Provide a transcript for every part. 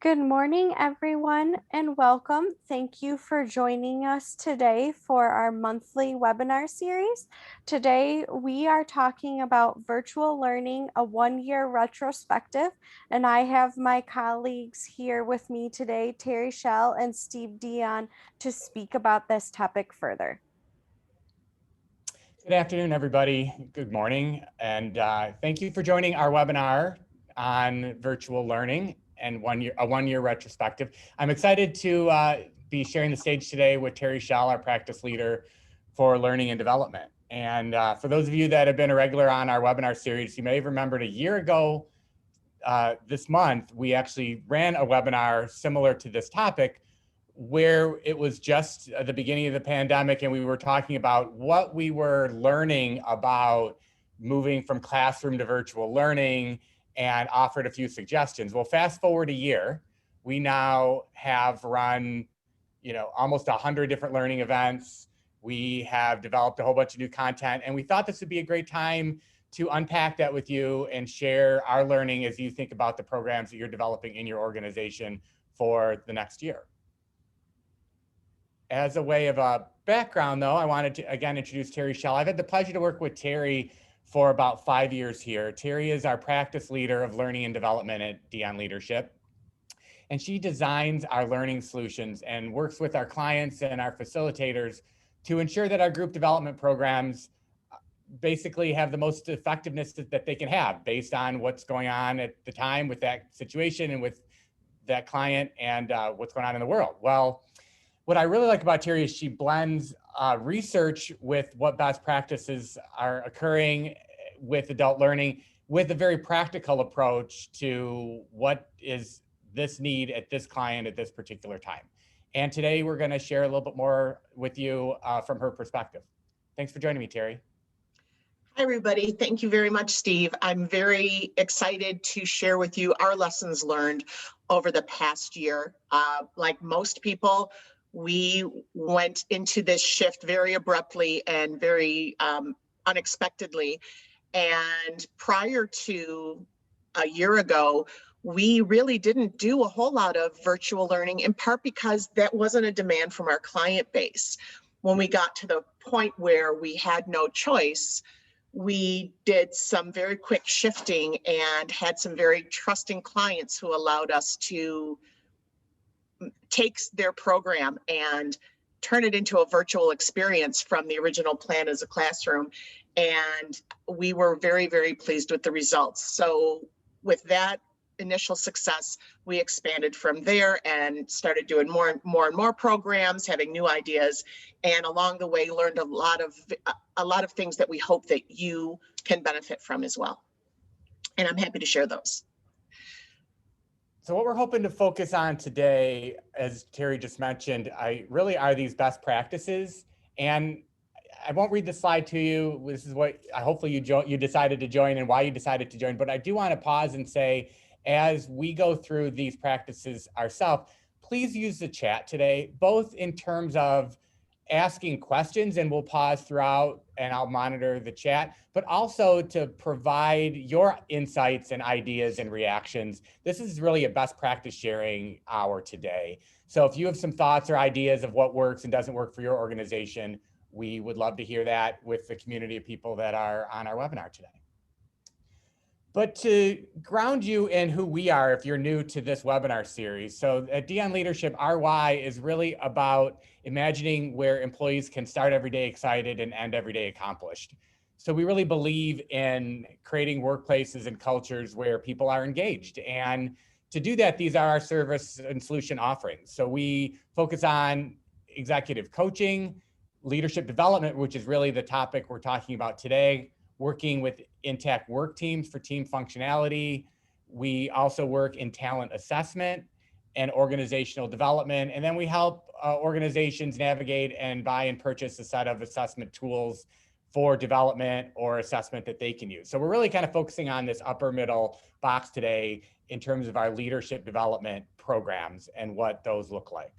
Good morning, everyone, and welcome. Thank you for joining us today for our monthly webinar series. Today, we are talking about virtual learning, a one-year retrospective, and I have my colleagues here with me today, Terry Schell and Steve Dion, to speak about this topic further. Good afternoon, everybody. Good morning, and thank you for joining our webinar on virtual learning and a one-year retrospective. I'm excited to be sharing the stage today with Terry Schell, our practice leader for learning and development. And for those of you that have been a regular on our webinar series, you may have remembered a year ago this month, we actually ran a webinar similar to this topic, where it was just the beginning of the pandemic and we were talking about what we were learning about moving from classroom to virtual learning and offered a few suggestions. Well, fast forward a year, we now have run, almost 100 different learning events. We have developed a whole bunch of new content, and we thought this would be a great time to unpack that with you and share our learning as you think about the programs that you're developing in your organization for the next year. As a way of a background, though, I wanted to again introduce Terry Schell. I've had the pleasure to work with Terry for about 5 years here. Terry is our practice leader of learning and development at Dion Leadership. And she designs our learning solutions and works with our clients and our facilitators to ensure that our group development programs basically have the most effectiveness that they can have based on what's going on at the time with that situation and with that client and what's going on in the world. Well, what I really like about Terry is she blends research with what best practices are occurring with adult learning with a very practical approach to what is this need at this client at this particular time. And today we're going to share a little bit more with you from her perspective. Thanks for joining me, Terry. Hi, everybody. Thank you very much, Steve. I'm very excited to share with you our lessons learned over the past year. Like most people, we went into this shift very abruptly and very unexpectedly. And prior to a year ago, we really didn't do a whole lot of virtual learning, in part because that wasn't a demand from our client base. When we got to the point where we had no choice, we did some very quick shifting and had some very trusting clients who allowed us to take their program and turn it into a virtual experience from the original plan as a classroom. And we were very, very pleased with the results. So with that initial success, we expanded from there and started doing more and more programs, having new ideas, and along the way learned a lot of things that we hope that you can benefit from as well. And I'm happy to share those. So what we're hoping to focus on today, as Terry just mentioned, really are these best practices. And I won't read the slide to you. This is what hopefully you decided to join and why you decided to join. But I do want to pause and say, as we go through these practices ourselves, please use the chat today, both in terms of asking questions, and we'll pause throughout and I'll monitor the chat, but also to provide your insights and ideas and reactions. This is really a best practice sharing hour today. So if you have some thoughts or ideas of what works and doesn't work for your organization, we would love to hear that with the community of people that are on our webinar today. But to ground you in who we are, if you're new to this webinar series, so at Dion Leadership, our why is really about imagining where employees can start every day excited and end every day accomplished. So we really believe in creating workplaces and cultures where people are engaged. And to do that, these are our service and solution offerings. So we focus on executive coaching, leadership development, which is really the topic we're talking about today, working with intact work teams for team functionality. We also work in talent assessment and organizational development. And then we help organizations navigate and buy and purchase a set of assessment tools for development or assessment that they can use. So we're really kind of focusing on this upper middle box today in terms of our leadership development programs and what those look like.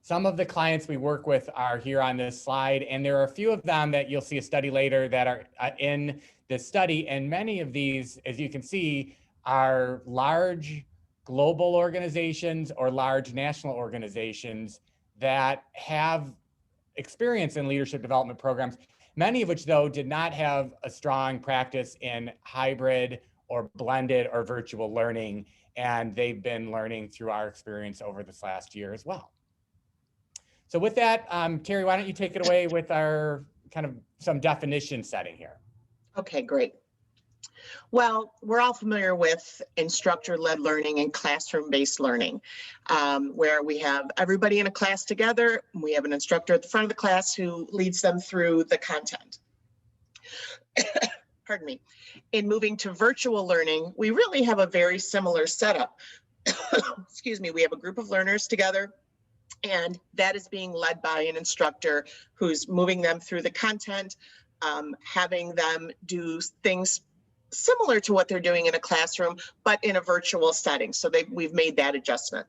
Some of the clients we work with are here on this slide, and there are a few of them that you'll see a study later that are in this study. And many of these, as you can see, are large global organizations or large national organizations that have experience in leadership development programs, many of which though did not have a strong practice in hybrid or blended or virtual learning. And they've been learning through our experience over this last year as well. So with that, Terry, why don't you take it away with our kind of some definition setting here? Okay, great. Well, we're all familiar with instructor-led learning and classroom-based learning, where we have everybody in a class together. We have an instructor at the front of the class who leads them through the content. Pardon me. In moving to virtual learning, we really have a very similar setup. Excuse me, we have a group of learners together, and that is being led by an instructor who's moving them through the content, having them do things similar to what they're doing in a classroom, but in a virtual setting. So we've made that adjustment.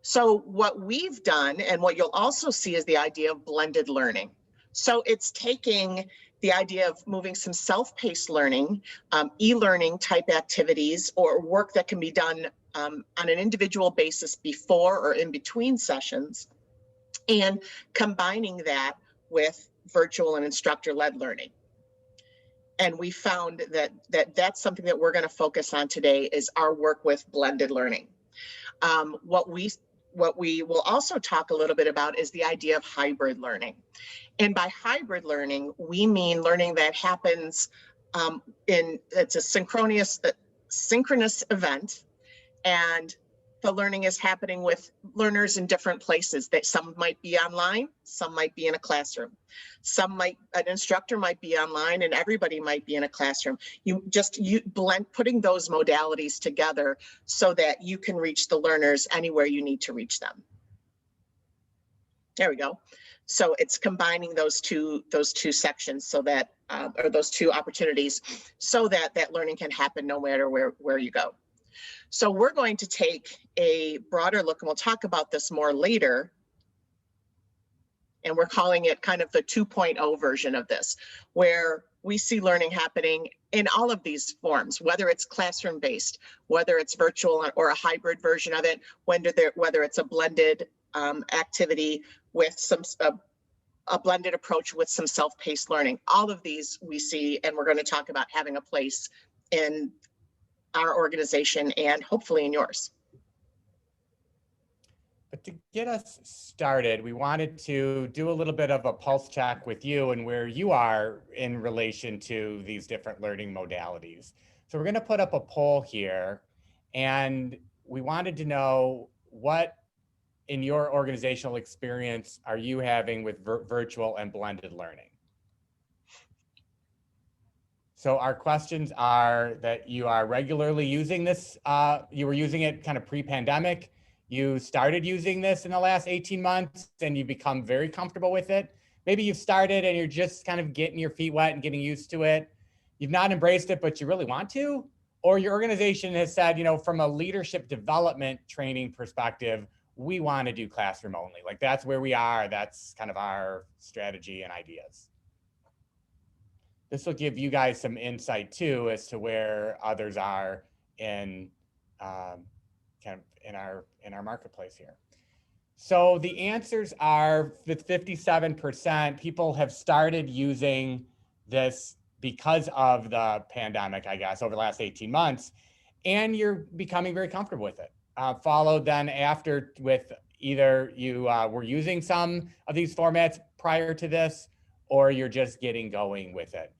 So what we've done, and what you'll also see, is the idea of blended learning. So it's taking the idea of moving some self-paced learning, e-learning type activities, or work that can be done on an individual basis before or in between sessions, and combining that with virtual and instructor-led learning. And we found that that's something that we're going to focus on today, is our work with blended learning. What we will also talk a little bit about is the idea of hybrid learning. And by hybrid learning, we mean learning that happens it's a synchronous event, and the learning is happening with learners in different places. That some might be online, some might be in a classroom. An instructor might be online, and everybody might be in a classroom. You blend, putting those modalities together so that you can reach the learners anywhere you need to reach them. There we go. So it's combining those two sections, so that or those two opportunities, so that that learning can happen no matter where you go. So we're going to take a broader look, and we'll talk about this more later. And we're calling it kind of the 2.0 version of this, where we see learning happening in all of these forms, whether it's classroom-based, whether it's virtual or a hybrid version of it, whether it's a blended activity with a blended approach with some self-paced learning. All of these we see, and we're going to talk about having a place in our organization and hopefully in yours. But to get us started, we wanted to do a little bit of a pulse check with you and where you are in relation to these different learning modalities. So we're going to put up a poll here, and we wanted to know, what in your organizational experience are you having with virtual and blended learning? So our questions are that you are regularly using this, you were using it kind of pre-pandemic, you started using this in the last 18 months and you become very comfortable with it. Maybe you've started and you're just kind of getting your feet wet and getting used to it. You've not embraced it, but you really want to, or your organization has said, you know, from a leadership development training perspective, we want to do classroom only. Like, that's where we are. That's kind of our strategy and ideas. This will give you guys some insight too as to where others are in kind of in our marketplace here. So the answers are, with 57%, people have started using this because of the pandemic, I guess, over the last 18 months, and you're becoming very comfortable with it. Followed then after with either you were using some of these formats prior to this, or you're just getting going with it.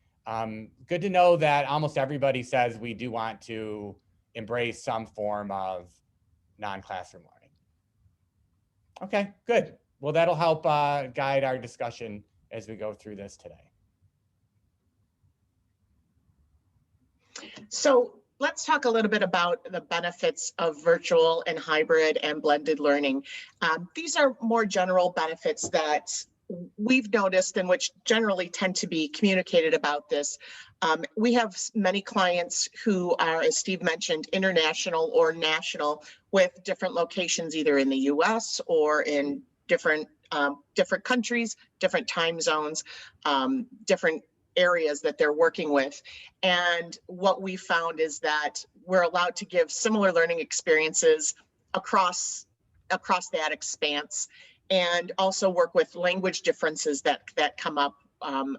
Good to know that almost everybody says we do want to embrace some form of non-classroom learning. Okay, good. Well, that'll help guide our discussion as we go through this today. So let's talk a little bit about the benefits of virtual and hybrid and blended learning. These are more general benefits that we've noticed and which generally tend to be communicated about this. We have many clients who are, as Steve mentioned, international or national, with different locations either in the US or in different countries, different time zones, different areas that they're working with. And what we found is that we're allowed to give similar learning experiences across that expanse, and also work with language differences that come up,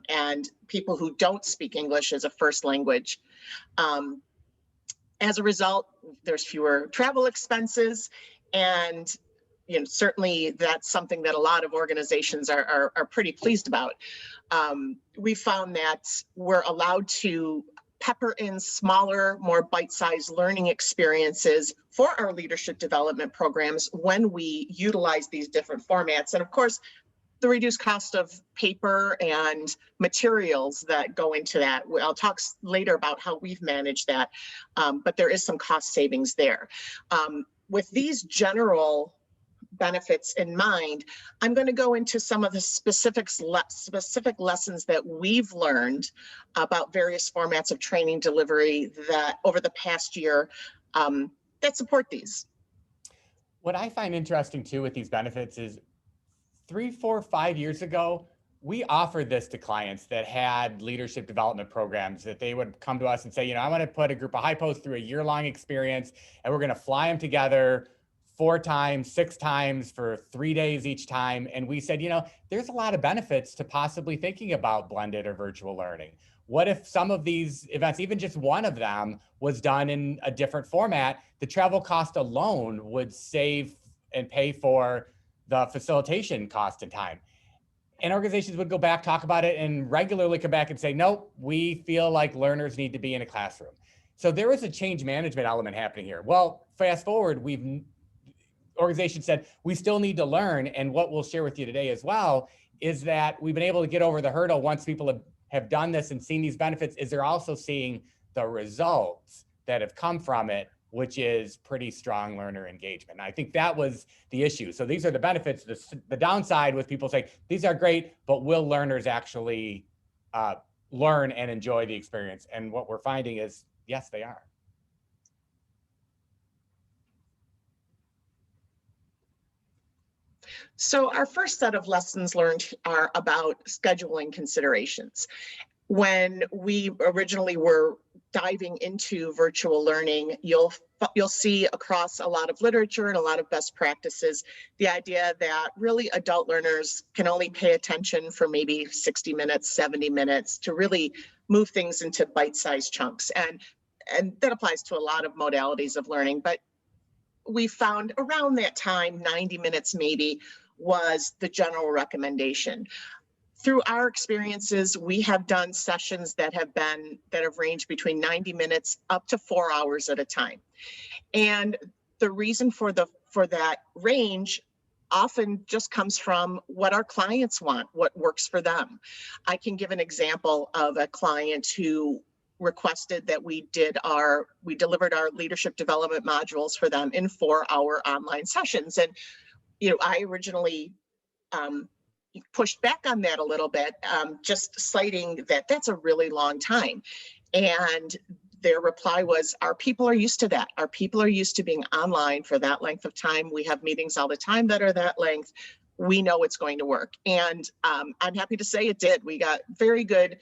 and people who don't speak English as a first language. As a result, there's fewer travel expenses, and certainly that's something that a lot of organizations are pretty pleased about. We found that we're allowed to pepper in smaller, more bite-sized learning experiences for our leadership development programs when we utilize these different formats. And of course, the reduced cost of paper and materials that go into that. I'll talk later about how we've managed that, but there is some cost savings there. With these general benefits in mind, I'm going to go into some of the specific lessons that we've learned about various formats of training delivery that over the past year that support these. What I find interesting too with these benefits is 3, 4, 5 years ago, we offered this to clients that had leadership development programs, that they would come to us and say, I want to put a group of high posts through a year-long experience, and we're going to fly them together 4 times, 6 times for 3 days each time. And we said, there's a lot of benefits to possibly thinking about blended or virtual learning. What if some of these events, even just one of them, was done in a different format? The travel cost alone would save and pay for the facilitation cost and time. And organizations would go back, talk about it, and regularly come back and say, nope, we feel like learners need to be in a classroom. So there was a change management element happening here. Well, fast forward, organizations said, we still need to learn. And what we'll share with you today as well is that we've been able to get over the hurdle once people have done this and seen these benefits, is they're also seeing the results that have come from it, which is pretty strong learner engagement. And I think that was the issue. So these are the benefits. The downside was people saying, these are great, but will learners actually learn and enjoy the experience? And what we're finding is, yes, they are. So our first set of lessons learned are about scheduling considerations. When we originally were diving into virtual learning, you'll see across a lot of literature and a lot of best practices, the idea that really adult learners can only pay attention for maybe 60 minutes, 70 minutes to really move things into bite-sized chunks. And that applies to a lot of modalities of learning. But we found around that time, 90 minutes maybe, was the general recommendation. Through our experiences, we have done sessions that have ranged between 90 minutes up to 4 hours at a time. And the reason for that range often just comes from what our clients want, what works for them. I can give an example of a client who requested that we delivered our leadership development modules for them in 4-hour online sessions. And I originally pushed back on that a little bit, just citing that that's a really long time. And their reply was, our people are used to that. Our people are used to being online for that length of time. We have meetings all the time that are that length. We know it's going to work. And I'm happy to say it did. We got very good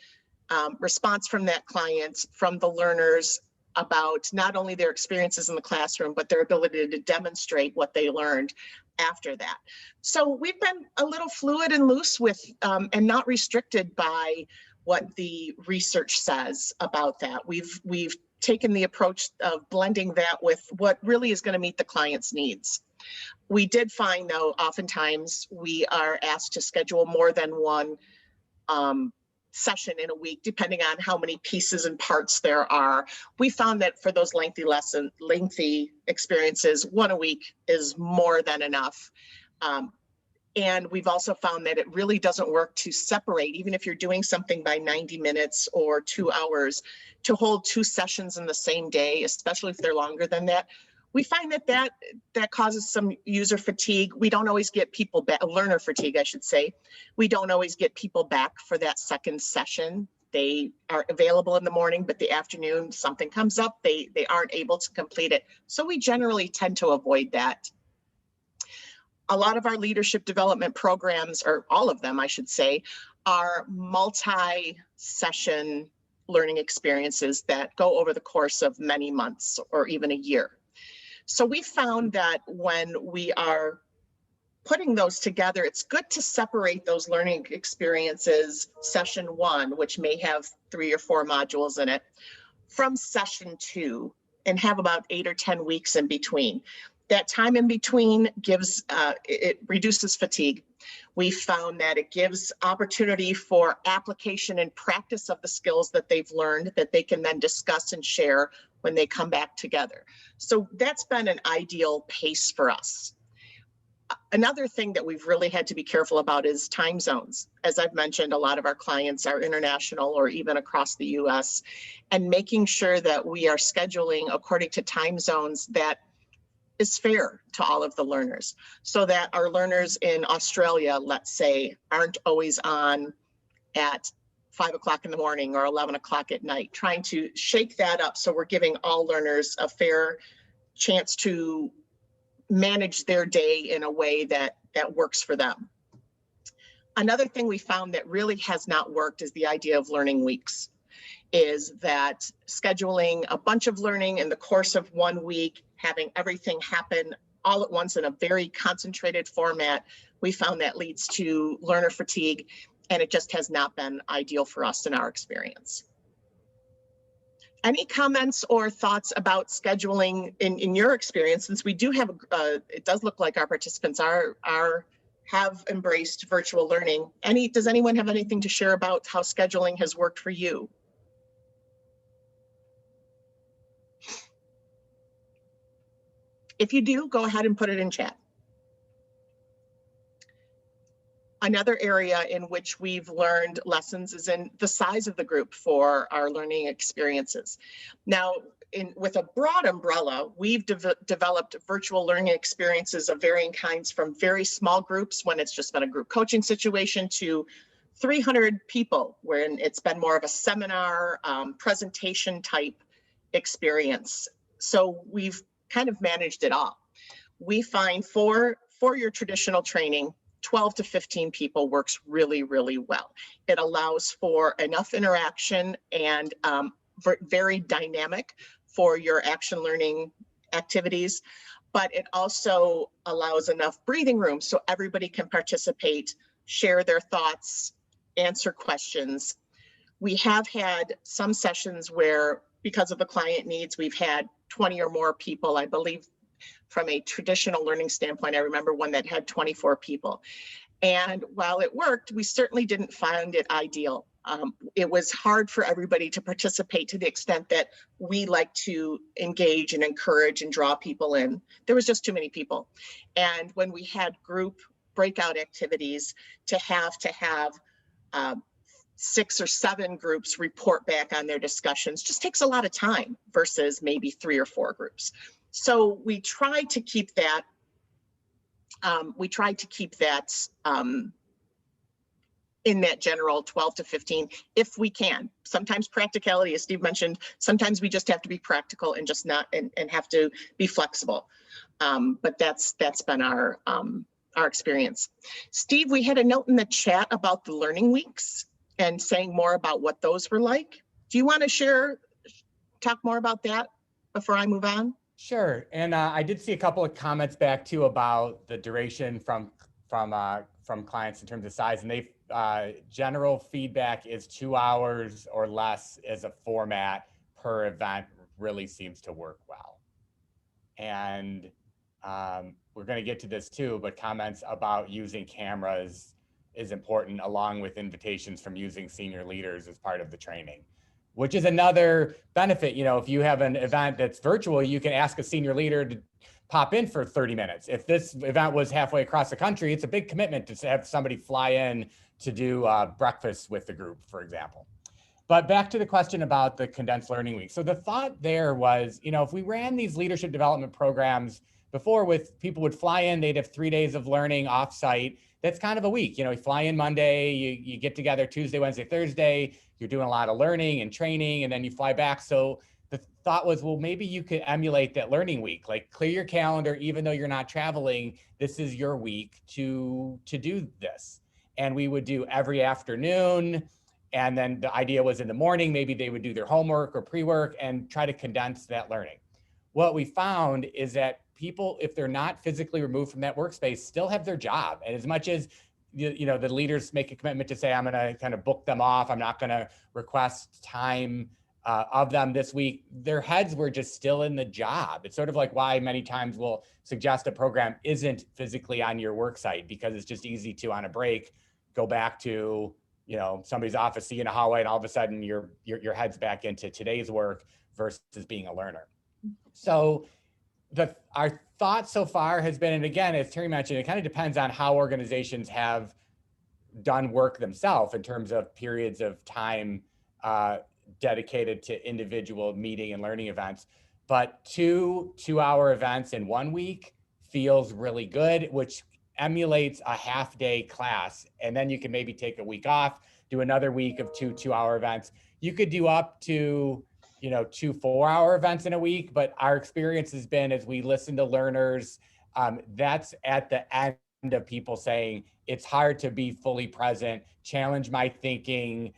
response from that client, from the learners, about not only their experiences in the classroom, but their ability to demonstrate what they learned after that. So we've been a little fluid and loose with, and not restricted by what the research says about that. We've taken the approach of blending that with what really is going to meet the client's needs. We did find, though, oftentimes we are asked to schedule more than one session in a week, depending on how many pieces and parts there are. We found that for those lengthy experiences, one a week is more than enough. And we've also found that it really doesn't work to separate, even if you're doing something by 90 minutes or 2 hours, to hold 2 sessions in the same day, especially if they're longer than that. We find that causes some user fatigue. We don't always get people back, learner fatigue, I should say. We don't always get people back for that second session. They are available in the morning, but the afternoon, something comes up, they aren't able to complete it. So we generally tend to avoid that. A lot of our leadership development programs, or all of them, I should say, are multi-session learning experiences that go over the course of many months or even a year. So we found that when we are putting those together, it's good to separate those learning experiences, session 1, which may have 3 or 4 modules in it, from session 2, and have about 8 or 10 weeks in between. That time in between gives, it reduces fatigue. We found that it gives opportunity for application and practice of the skills that they've learned that they can then discuss and share when they come back together. So that's been an ideal pace for us. Another thing that we've really had to be careful about is time zones. As I've mentioned, a lot of our clients are international or even across the US, and making sure that we are scheduling according to time zones that is fair to all of the learners, so that our learners in Australia, let's say, aren't always on at 5 o'clock in the morning or 11 o'clock at night, trying to shake that up so we're giving all learners a fair chance to manage their day in a way that works for them. Another thing we found that really has not worked is the idea of learning weeks, is that scheduling a bunch of learning in the course of 1 week, having everything happen all at once in a very concentrated format, we found that leads to learner fatigue, and it just has not been ideal for us in our experience. Any comments or thoughts about scheduling in your experience? Since we do have, it does look like our participants have embraced virtual learning. Does anyone have anything to share about how scheduling has worked for you? If you do, go ahead and put it in chat. Another area in which we've learned lessons is in the size of the group for our learning experiences. Now, with a broad umbrella, we've developed virtual learning experiences of varying kinds, from very small groups when it's just been a group coaching situation to 300 people, when it's been more of a seminar presentation type experience. So we've kind of managed it all. We find for your traditional training, 12 to 15 people works really, really well. It allows for enough interaction and very dynamic for your action learning activities, but it also allows enough breathing room so everybody can participate, share their thoughts, answer questions. We have had some sessions where, because of the client needs, we've had 20 or more people. I believe from a traditional learning standpoint, I remember one that had 24 people. And while it worked, we certainly didn't find it ideal. It was hard for everybody to participate to the extent that we like to engage and encourage and draw people in. There was just too many people. And when we had group breakout activities, to have 6 or 7 groups report back on their discussions just takes a lot of time versus maybe 3 or 4 groups. So we try to keep that in that general 12 to 15 if we can. Sometimes practicality, as Steve mentioned, sometimes we just have to be practical and just not and have to be flexible. But that's been our experience. Steve, we had a note in the chat about the learning weeks and saying more about what those were like. Do you want to talk more about that before I move on? Sure, and I did see a couple of comments back too about the duration from clients in terms of size, and they general feedback is 2 hours or less as a format per event really seems to work well. And we're going to get to this too, but comments about using cameras is important, along with invitations from using senior leaders as part of the training, which is another benefit. You know, if you have an event that's virtual, you can ask a senior leader to pop in for 30 minutes. If this event was halfway across the country, it's a big commitment to have somebody fly in to do breakfast with the group, for example. But back to the question about the condensed learning week. So the thought there was, you know, if we ran these leadership development programs before, with people would fly in, they'd have 3 days of learning offsite. That's kind of a week. You know, you fly in Monday, you get together Tuesday, Wednesday, Thursday, you're doing a lot of learning and training, and then you fly back. So the thought was, well, maybe you could emulate that learning week, like clear your calendar, even though you're not traveling, this is your week to do this. and we would do every afternoon. And then the idea was in the morning, maybe they would do their homework or pre-work and try to condense that learning. What we found is that people, if they're not physically removed from that workspace, still have their job. And as much as the leaders make a commitment to say, I'm going to kind of book them off, I'm not going to request time of them this week, their heads were just still in the job. It's sort of like why many times we'll suggest a program isn't physically on your work site, because it's just easy to, on a break, go back to somebody's office, see you in a hallway, and all of a sudden your head's back into today's work versus being a learner. So our thought so far has been, and again, as Terry mentioned, it kind of depends on how organizations have done work themselves in terms of periods of time dedicated to individual meeting and learning events. But 2 2-hour events in 1 week feels really good, which emulates a half-day class. And then you can maybe take a week off, do another week of 2 2-hour events. You could do up to 2 4-hour events in a week, but our experience has been, as we listen to learners, that's at the end of people saying it's hard to be fully present, challenge my thinking,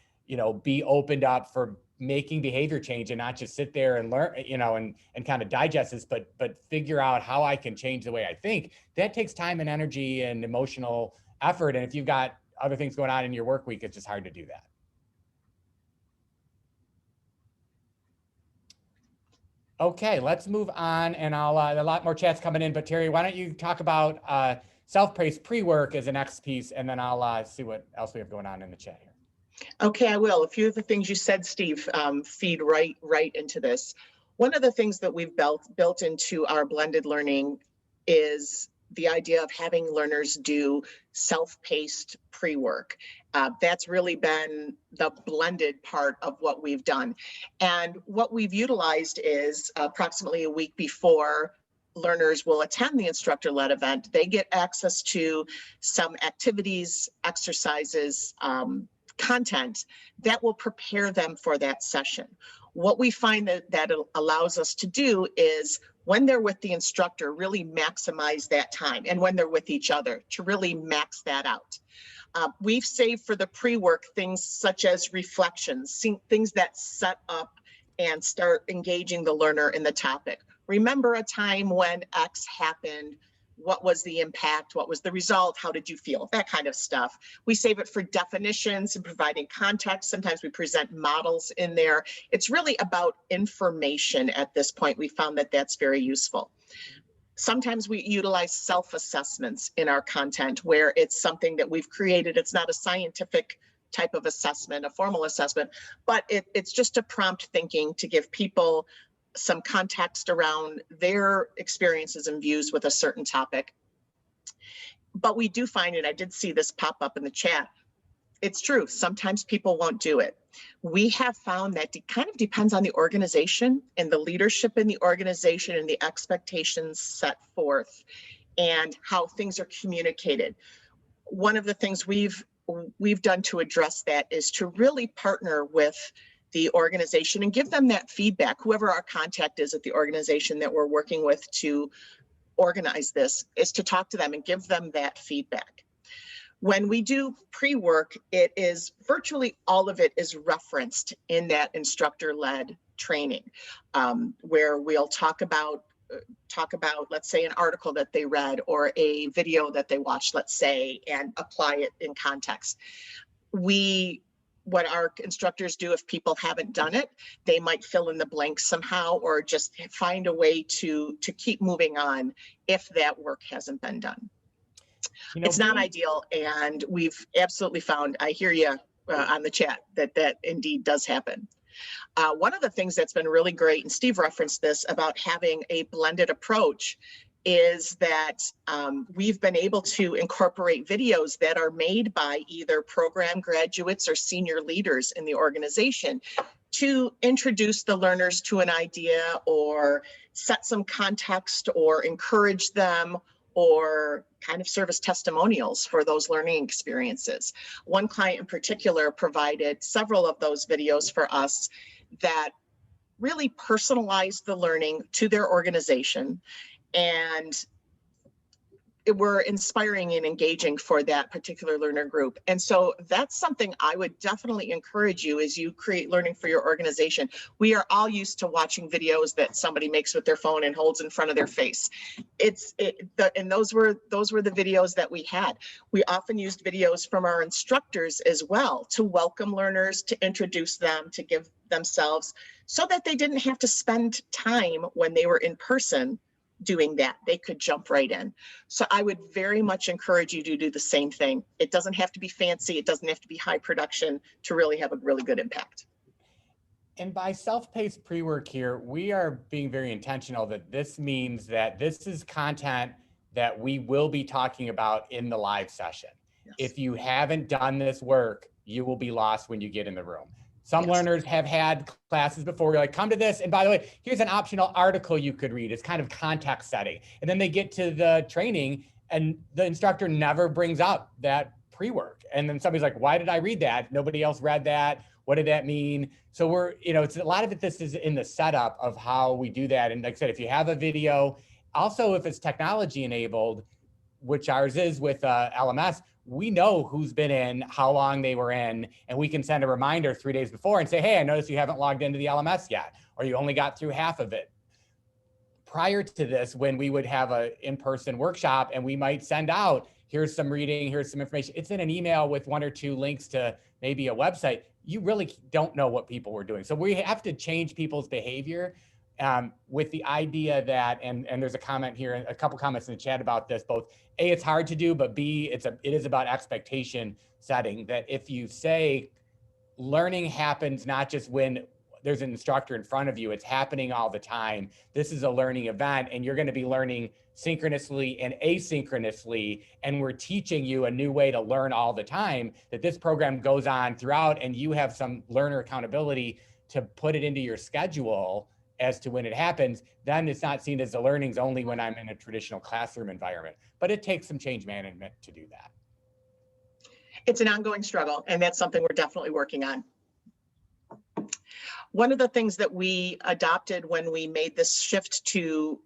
be opened up for making behavior change and not just sit there and learn, and kind of digest this, but figure out how I can change the way I think. That takes time and energy and emotional effort. And if you've got other things going on in your work week, it's just hard to do that. Okay, let's move on, and a lot more chats coming in, but Terry, why don't you talk about self-paced pre-work as the next piece, and then I'll see what else we have going on in the chat here. Okay, I will. A few of the things you said, Steve, feed right into this. One of the things that we've built into our blended learning is the idea of having learners do self-paced pre-work. That's really been the blended part of what we've done. And what we've utilized is approximately a week before learners will attend the instructor-led event, they get access to some activities, exercises, content that will prepare them for that session. What we find that allows us to do is, when they're with the instructor, really maximize that time, and when they're with each other, to really max that out. We've saved for the pre-work things such as reflections, things that set up and start engaging the learner in the topic. Remember a time when X happened. What was the impact? What was the result? How did you feel? That kind of stuff. We save it for definitions and providing context. Sometimes we present models in there. It's really about information at this point. We found that that's very useful. Sometimes we utilize self-assessments in our content where it's something that we've created. It's not a scientific type of assessment, a formal assessment, but it's just a prompt thinking to give people some context around their experiences and views with a certain topic. But we do find, and I did see this pop up in the chat, it's true, sometimes people won't do it. We have found that it kind of depends on the organization and the leadership in the organization and the expectations set forth and how things are communicated. One of the things we've done to address that is to really partner with the organization and give them that feedback, whoever our contact is at the organization that we're working with to organize this, is to talk to them and give them that feedback. When we do pre-work, it is virtually all of it is referenced in that instructor-led training, where we'll talk about, let's say, an article that they read or a video that they watched, let's say, and apply it in context. What our instructors do, if people haven't done it, they might fill in the blanks somehow, or just find a way to keep moving on if that work hasn't been done. It's not ideal, and we've absolutely found, I hear you on the chat, that indeed does happen. One of the things that's been really great, and Steve referenced this, about having a blended approach, is that we've been able to incorporate videos that are made by either program graduates or senior leaders in the organization to introduce the learners to an idea or set some context or encourage them, or kind of serve as testimonials for those learning experiences. One client in particular provided several of those videos for us that really personalized the learning to their organization. And were inspiring and engaging for that particular learner group. And so that's something I would definitely encourage you as you create learning for your organization. We are all used to watching videos that somebody makes with their phone and holds in front of their face. And those were the videos that we had. We often used videos from our instructors as well to welcome learners, to introduce them, to give themselves, so that they didn't have to spend time when they were in person doing that. They could jump right in. So I would very much encourage you to do the same thing. It doesn't have to be fancy. It doesn't have to be high production to really have a really good impact. And by self-paced pre-work here, we are being very intentional that this means that this is content that we will be talking about in the live session. Yes. If you haven't done this work, you will be lost when you get in the room. Some learners have had classes before, you're like, come to this. And by the way, here's an optional article you could read. It's kind of context setting. And then they get to the training and the instructor never brings up that pre-work. And then somebody's like, why did I read that? Nobody else read that. What did that mean? So we're, it's a lot of it, this is in the setup of how we do that. And like I said, if you have a video, also if it's technology enabled, which ours is with LMS, we know who's been in, how long they were in, and we can send a reminder 3 days before and say, hey, I noticed you haven't logged into the LMS yet, or you only got through half of it. Prior to this, when we would have an in-person workshop and we might send out, here's some reading, here's some information. It's in an email with 1 or 2 links to maybe a website. You really don't know what people were doing. So we have to change people's behavior with the idea that, and there's a comment here, a couple comments in the chat about this, both A, it's hard to do, but B, it is about expectation setting, that if you say learning happens not just when there's an instructor in front of you, it's happening all the time. This is a learning event and you're going to be learning synchronously and asynchronously. And we're teaching you a new way to learn all the time, that this program goes on throughout and you have some learner accountability to put it into your schedule as to when it happens. Then it's not seen as the learning's only when I'm in a traditional classroom environment, but it takes some change management to do that. It's an ongoing struggle, and that's something we're definitely working on. One of the things that we adopted when we made this shift to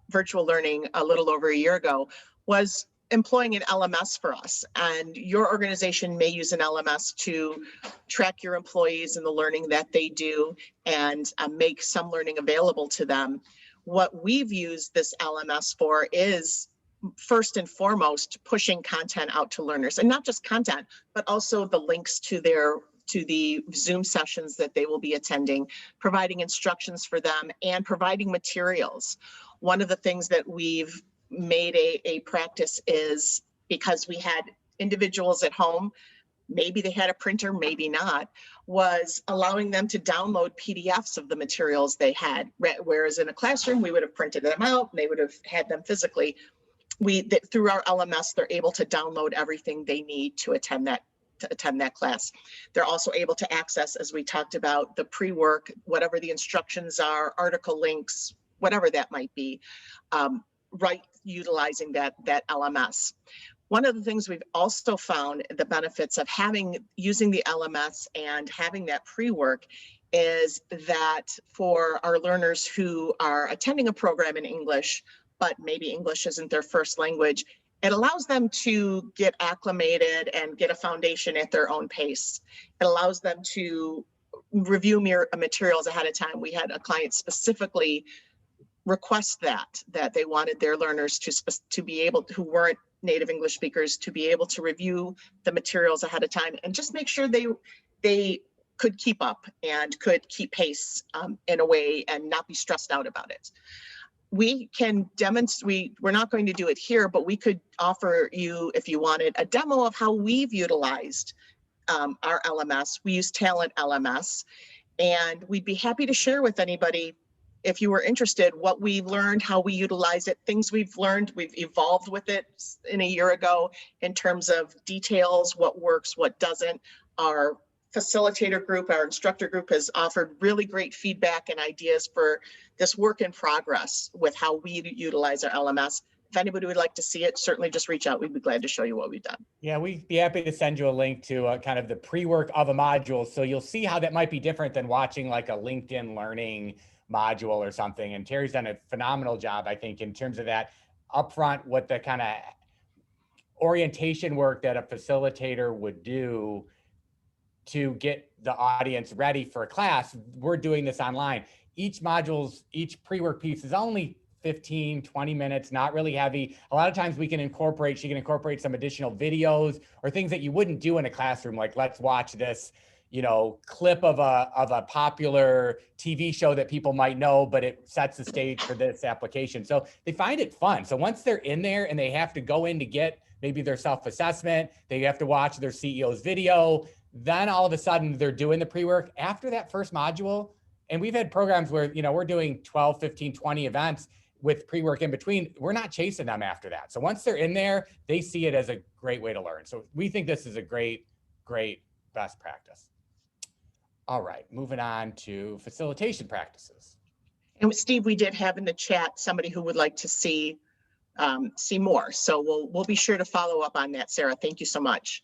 virtual learning a little over a year ago was employing an LMS for us. And your organization may use an LMS to track your employees and the learning that they do and make some learning available to them. What we've used this LMS for is first and foremost pushing content out to learners, and not just content, but also the links to the Zoom sessions that they will be attending, providing instructions for them, and providing materials. One of the things that we've made a practice is, because we had individuals at home, maybe they had a printer, maybe not, was allowing them to download PDFs of the materials they had. Whereas in a classroom, we would have printed them out and they would have had them physically. Through our LMS, they're able to download everything they need to attend that class. They're also able to access, as we talked about, the pre-work, whatever the instructions are, article links, whatever that might be, right, utilizing that LMS. One of the things we've also found, the benefits of using the LMS and having that pre-work, is that for our learners who are attending a program in English, but maybe English isn't their first language, it allows them to get acclimated and get a foundation at their own pace. It allows them to review materials ahead of time. We had a client specifically request that they wanted their learners to be able, who weren't native English speakers, to be able to review the materials ahead of time and just make sure they could keep up and could keep pace in a way and not be stressed out about it. We can demonstrate, we're not going to do it here, but we could offer you, if you wanted, a demo of how we've utilized our LMS. We use Talent LMS, and we'd be happy to share with anybody, if you were interested, what we've learned, how we utilize it, things we've learned. We've evolved with it in a year ago in terms of details, what works, what doesn't. Our facilitator group, our instructor group, has offered really great feedback and ideas for this work in progress with how we utilize our LMS. If anybody would like to see it, certainly just reach out. We'd be glad to show you what we've done. Yeah, we'd be happy to send you a link to kind of the pre-work of a module. So you'll see how that might be different than watching like a LinkedIn learning module or something. And Terry's done a phenomenal job, I think, in terms of that upfront, what the kind of orientation work that a facilitator would do to get the audience ready for a class, we're doing this online. Each pre-work piece is only 15, 20 minutes, not really heavy. A lot of times she can incorporate some additional videos or things that you wouldn't do in a classroom, like let's watch this, clip of a popular TV show that people might know, but it sets the stage for this application. So they find it fun. So once they're in there and they have to go in to get maybe their self-assessment, they have to watch their CEO's video, then all of a sudden they're doing the pre-work after that first module. And we've had programs where, we're doing 12, 15, 20 events with pre-work in between. We're not chasing them after that. So once they're in there, they see it as a great way to learn. So we think this is a great best practice. All right, moving on to facilitation practices. And Steve, we did have in the chat somebody who would like to see more. So we'll be sure to follow up on that, Sarah. Thank you so much.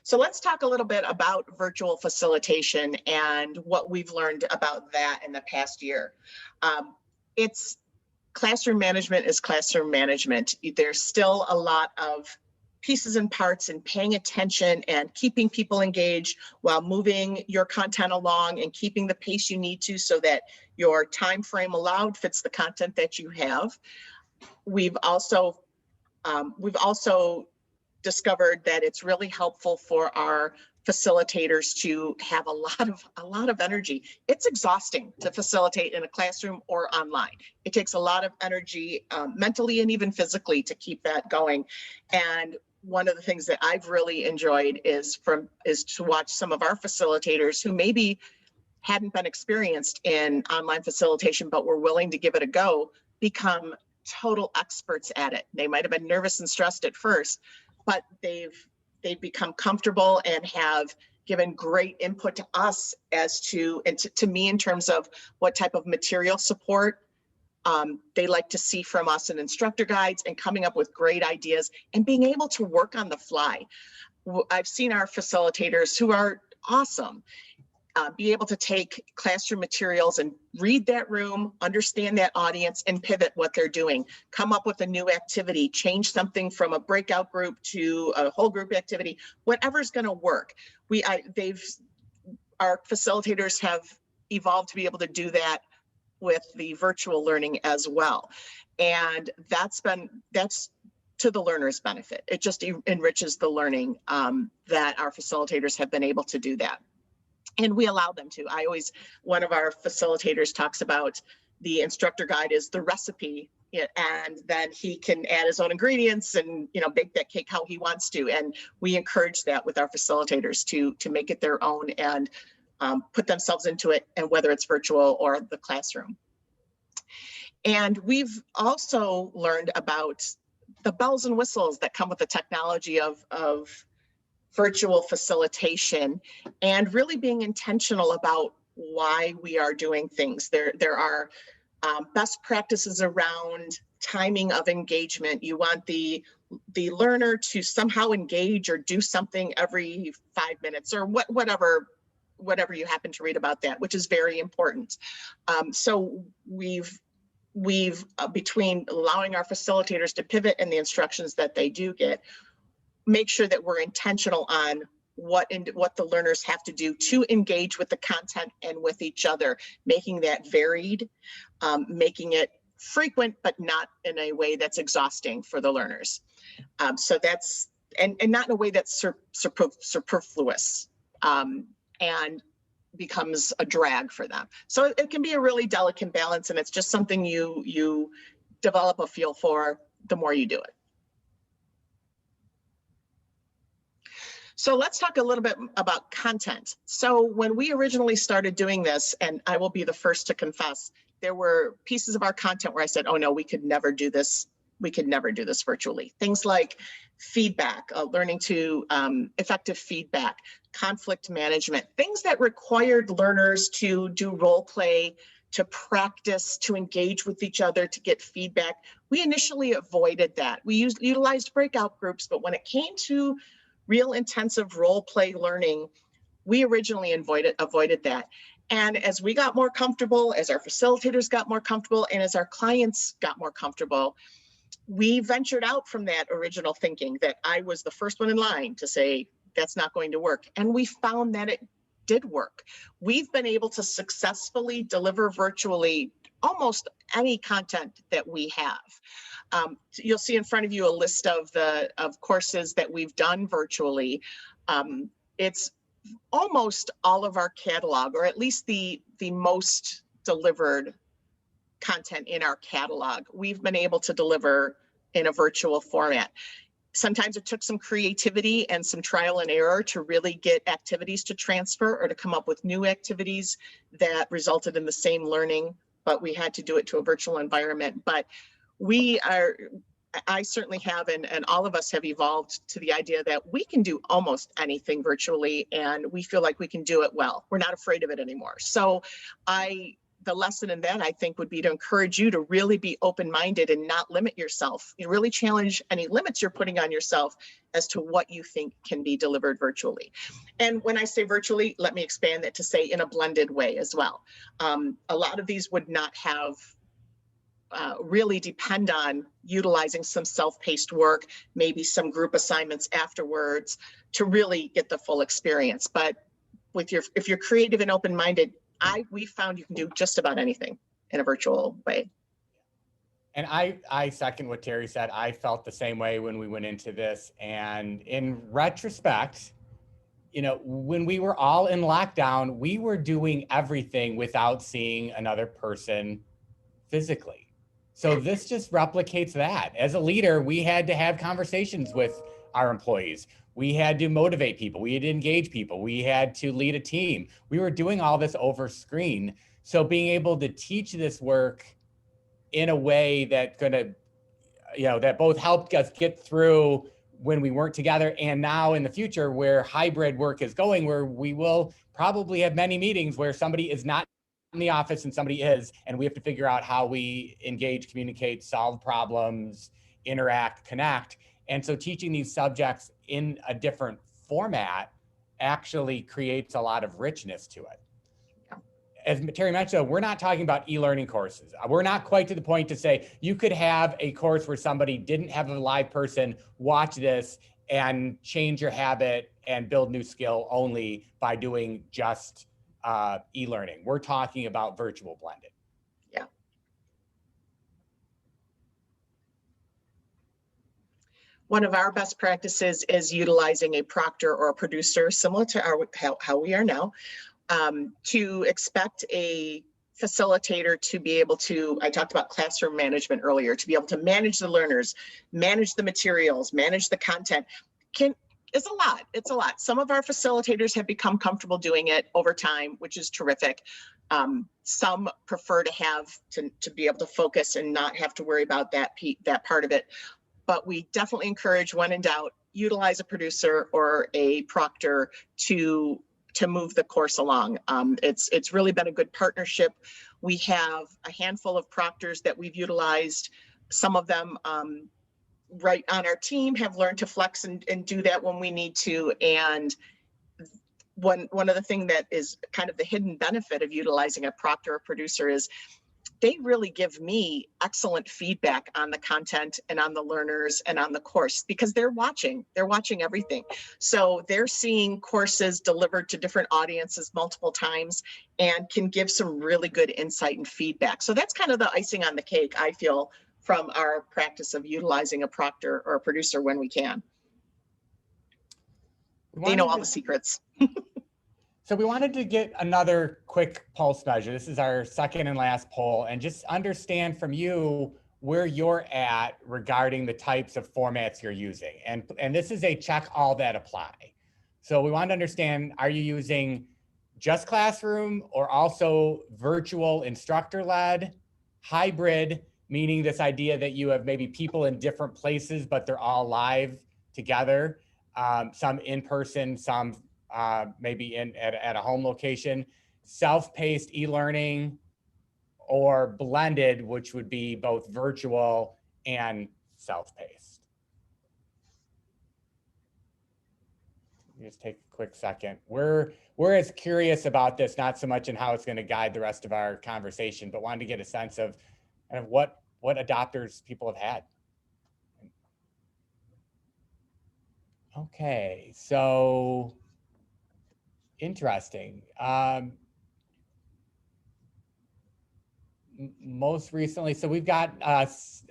So let's talk a little bit about virtual facilitation and what we've learned about that in the past year. It's classroom management is classroom management. There's still a lot of pieces and parts and paying attention and keeping people engaged while moving your content along and keeping the pace you need to so that your time frame allowed fits the content that you have. We've also discovered that it's really helpful for our facilitators to have a lot of energy. It's exhausting to facilitate in a classroom or online. It takes a lot of energy mentally and even physically to keep that going. And one of the things that I've really enjoyed is to watch some of our facilitators who maybe hadn't been experienced in online facilitation, but were willing to give it a go, become total experts at it. They might have been nervous and stressed at first, but they've become comfortable and have given great input to us to me in terms of what type of material support they like to see from us in instructor guides, and coming up with great ideas and being able to work on the fly. I've seen our facilitators who are awesome be able to take classroom materials and read that room, understand that audience, and pivot what they're doing, come up with a new activity, change something from a breakout group to a whole group activity, whatever's going to work. Our facilitators have evolved to be able to do that with the virtual learning as well. And that's to the learner's benefit. It just enriches the learning that our facilitators have been able to do that. And we allow them to. One of our facilitators talks about the instructor guide is the recipe, and then he can add his own ingredients and bake that cake how he wants to. And we encourage that with our facilitators to make it their own and put themselves into it, and whether it's virtual or the classroom. And we've also learned about the bells and whistles that come with the technology of virtual facilitation, and really being intentional about why we are doing things. There are best practices around timing of engagement. You want the learner to somehow engage or do something every 5 minutes, or whatever you happen to read about that, which is very important. So we've between allowing our facilitators to pivot and the instructions that they do get, make sure that we're intentional on what the learners have to do to engage with the content and with each other, making that varied, making it frequent, but not in a way that's exhausting for the learners. So that's, and not in a way that's superfluous and becomes a drag for them. So it can be a really delicate balance, and it's just something you develop a feel for the more you do it. So let's talk a little bit about content. So when we originally started doing this, and I will be the first to confess, there were pieces of our content where I said, oh no, we could never do this. We could never do this virtually. Things like feedback, learning to effective feedback, conflict management, things that required learners to do role play, to practice, to engage with each other, to get feedback. We initially avoided that. We utilized breakout groups, but when it came to real intensive role play learning, we originally avoided that. And as we got more comfortable, as our facilitators got more comfortable, and as our clients got more comfortable, we ventured out from that original thinking that I was the first one in line to say that's not going to work. And we found that it did work. We've been able to successfully deliver virtually almost any content that we have. You'll see in front of you a list of courses that we've done virtually. It's almost all of our catalog, or at least the most delivered content in our catalog, we've been able to deliver in a virtual format. Sometimes it took some creativity and some trial and error to really get activities to transfer or to come up with new activities that resulted in the same learning, but we had to do it to a virtual environment. But I certainly have, and all of us have evolved to the idea that we can do almost anything virtually, and we feel like we can do it well. We're not afraid of it anymore. So the lesson in that, I think, would be to encourage you to really be open-minded and not limit yourself. You really challenge any limits you're putting on yourself as to what you think can be delivered virtually. And when I say virtually, let me expand that to say in a blended way as well. A lot of these would not have really depend on utilizing some self-paced work, maybe some group assignments afterwards to really get the full experience. But if you're creative and open-minded, we found you can do just about anything in a virtual way. And I second what Terry said. I felt the same way when we went into this. And in retrospect, when we were all in lockdown, we were doing everything without seeing another person physically. So this just replicates that. As a leader, we had to have conversations with our employees. We had to motivate people. We had to engage people. We had to lead a team. We were doing all this over screen. So being able to teach this work in a way that that both helped us get through when we weren't together, and now in the future where hybrid work is going, where we will probably have many meetings where somebody is not in the office and somebody is, and we have to figure out how we engage, communicate, solve problems, interact, connect. And so teaching these subjects in a different format actually creates a lot of richness to it. As Terry mentioned, we're not talking about e-learning courses. We're not quite to the point to say you could have a course where somebody didn't have a live person watch this and change your habit and build new skill only by doing just e-learning. We're talking about virtual blended. Yeah. One of our best practices is utilizing a proctor or a producer, similar to how we are now, to expect a facilitator to be able to, I talked about classroom management earlier, to be able to manage the learners, manage the materials, manage the content. It's a lot. Some of our facilitators have become comfortable doing it over time, which is terrific. Some prefer to be able to focus and not have to worry about that part of it. But we definitely encourage, when in doubt, utilize a producer or a proctor to move the course along. It's really been a good partnership. We have a handful of proctors that we've utilized. Some of them right on our team have learned to flex and do that when we need to. And one of the things that is kind of the hidden benefit of utilizing a proctor or producer is they really give me excellent feedback on the content and on the learners and on the course, because they're watching everything. So they're seeing courses delivered to different audiences multiple times and can give some really good insight and feedback. So that's kind of the icing on the cake, I feel, from our practice of utilizing a proctor or a producer when we can. They know all the secrets. So we wanted to get another quick pulse measure. This is our second and last poll, and just understand from you where you're at regarding the types of formats you're using. And this is a check all that apply. So we want to understand, are you using just classroom or also virtual instructor-led, hybrid, meaning this idea that you have maybe people in different places, but they're all live together, some in person, some maybe at a home location, self-paced e-learning, or blended, which would be both virtual and self-paced. Just take a quick second. We're as curious about this, not so much in how it's going to guide the rest of our conversation, but wanted to get a sense of kind of what adopters people have had. Okay, so interesting. Most recently, so we've got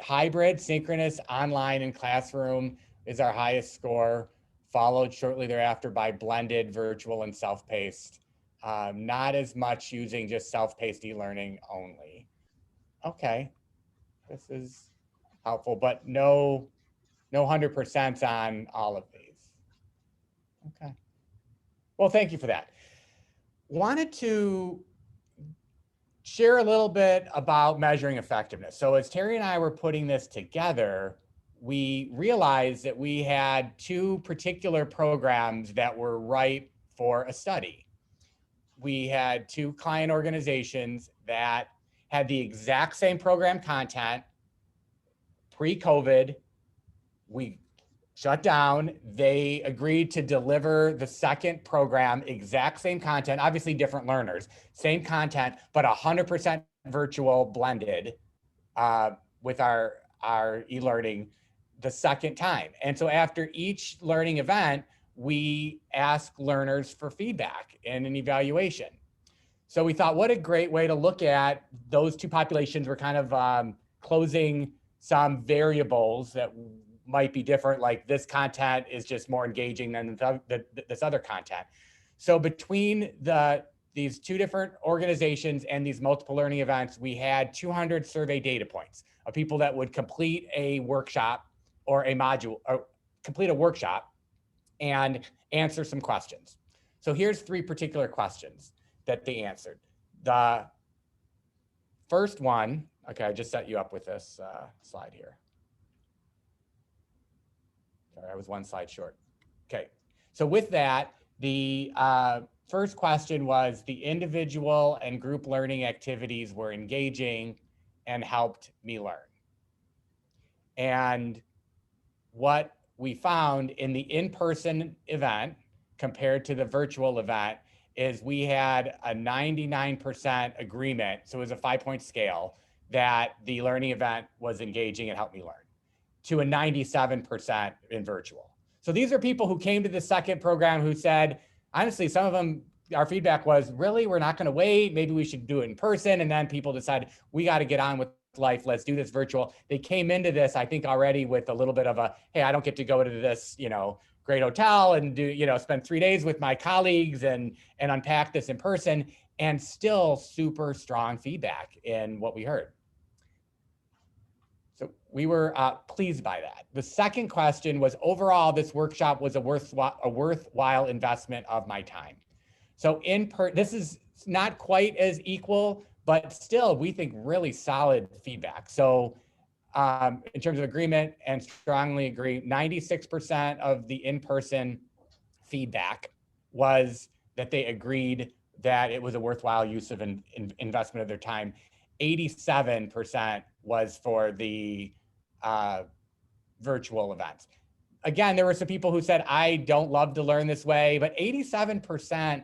hybrid, synchronous, online, and classroom is our highest score, followed shortly thereafter by blended, virtual, and self-paced. Not as much using just self-paced e-learning only. Okay, this is helpful, but no 100% on all of these. Okay. Well, thank you for that. Wanted to share a little bit about measuring effectiveness. So as Terry and I were putting this together, we realized that we had two particular programs that were ripe for a study. We had two client organizations that had the exact same program content pre-COVID. We shut down. They agreed to deliver the second program, exact same content, obviously different learners, same content, but 100% virtual blended with our e-learning the second time. And so after each learning event, we ask learners for feedback and an evaluation. So we thought, what a great way to look at those two populations. We're kind of closing some variables that might be different, like this content is just more engaging than this other content. So between these two different organizations and these multiple learning events, we had 200 survey data points of people that would complete a workshop or a module, or complete a workshop and answer some questions. So here's three particular questions that they answered. The first one, okay, I just set you up with this slide here. Sorry, I was one slide short. Okay, so with that, the first question was the individual and group learning activities were engaging and helped me learn. And what we found in the in-person event compared to the virtual event is we had a 99% agreement, so it was a 5-point scale, that the learning event was engaging and helped me learn, to a 97% in virtual. So these are people who came to the second program who said, honestly, some of them, our feedback was, really, we're not gonna wait, maybe we should do it in person. And then people decided, we gotta get on with life, let's do this virtual. They came into this, I think, already with a little bit of a, hey, I don't get to go to this, great hotel and do, spend 3 days with my colleagues and unpack this in person, and still super strong feedback in what we heard. So we were pleased by that. The second question was, overall, this workshop was a worthwhile investment of my time. So this is not quite as equal, but still, we think really solid feedback. So in terms of agreement and strongly agree, 96% of the in-person feedback was that they agreed that it was a worthwhile use of investment of their time. 87% was for the virtual events. Again, there were some people who said, I don't love to learn this way, but 87%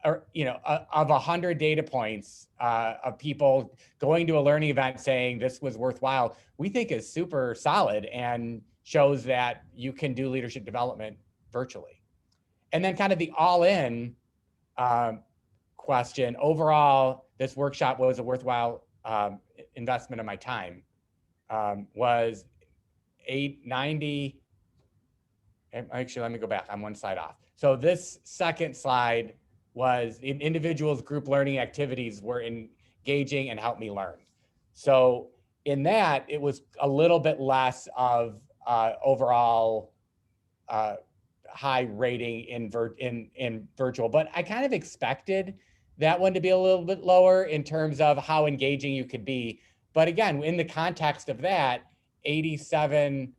of 100 data points of people going to a learning event saying this was worthwhile, we think is super solid and shows that you can do leadership development virtually. And then kind of the all-in question, overall, this workshop was a worthwhile investment of my time, was 890. Actually, let me go back. I'm one slide off. So this second slide was in individuals, group learning activities were engaging and helped me learn. So in that, it was a little bit less of overall high rating in virtual, but I kind of expected that one to be a little bit lower in terms of how engaging you could be. But again, in the context of that, 87%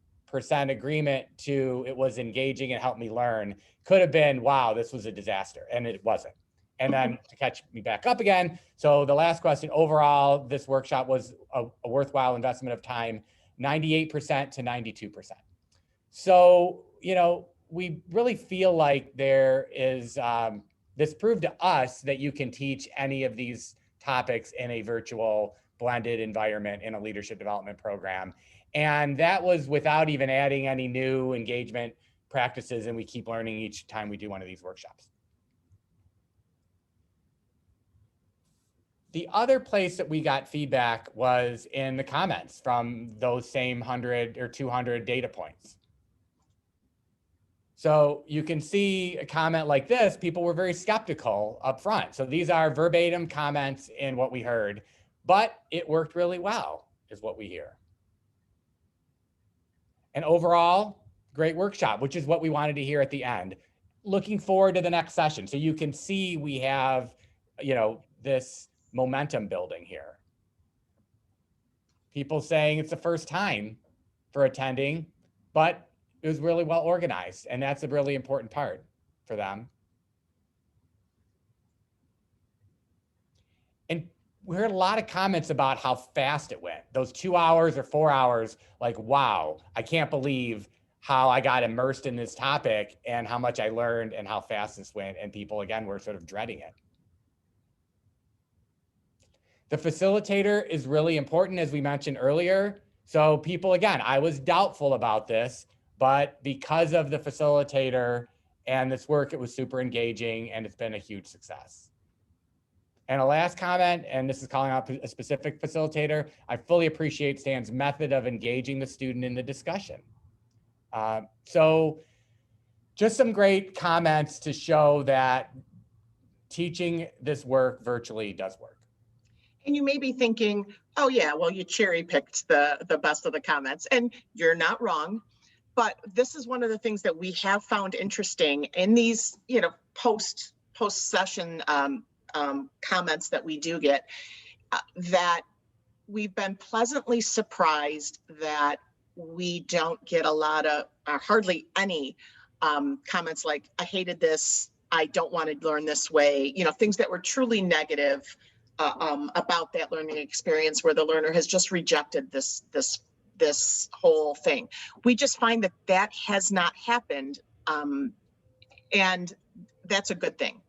agreement to it was engaging and helped me learn could have been, wow, this was a disaster, and it wasn't. And then to catch me back up again, so the last question, overall, this workshop was a worthwhile investment of time, 98% to 92%. So, we really feel like there is, this proved to us that you can teach any of these topics in a virtual blended environment in a leadership development program. And that was without even adding any new engagement practices, and we keep learning each time we do one of these workshops. The other place that we got feedback was in the comments from those same 100 or 200 data points. So you can see a comment like this, people were very skeptical up front. So these are verbatim comments in what we heard, but it worked really well, is what we hear. And overall, great workshop, which is what we wanted to hear at the end. Looking forward to the next session. So you can see we have, this momentum building here. People saying it's the first time for attending, but it was really well organized, and that's a really important part for them. And we heard a lot of comments about how fast it went. Those 2 hours or 4 hours, like, wow, I can't believe how I got immersed in this topic and how much I learned and how fast this went. And people, again, were sort of dreading it. The facilitator is really important, as we mentioned earlier. So people, again, I was doubtful about this, but because of the facilitator and this work, it was super engaging, and it's been a huge success. And a last comment, and this is calling out a specific facilitator, I fully appreciate Stan's method of engaging the student in the discussion. So just some great comments to show that teaching this work virtually does work. And you may be thinking, oh yeah, well, you cherry picked the best of the comments, and you're not wrong. But this is one of the things that we have found interesting in these, post session comments that we do get, that we've been pleasantly surprised that we don't get a lot of, hardly any comments like, I hated this, I don't want to learn this way, things that were truly negative about that learning experience, where the learner has just rejected this whole thing. We just find that has not happened, and that's a good thing.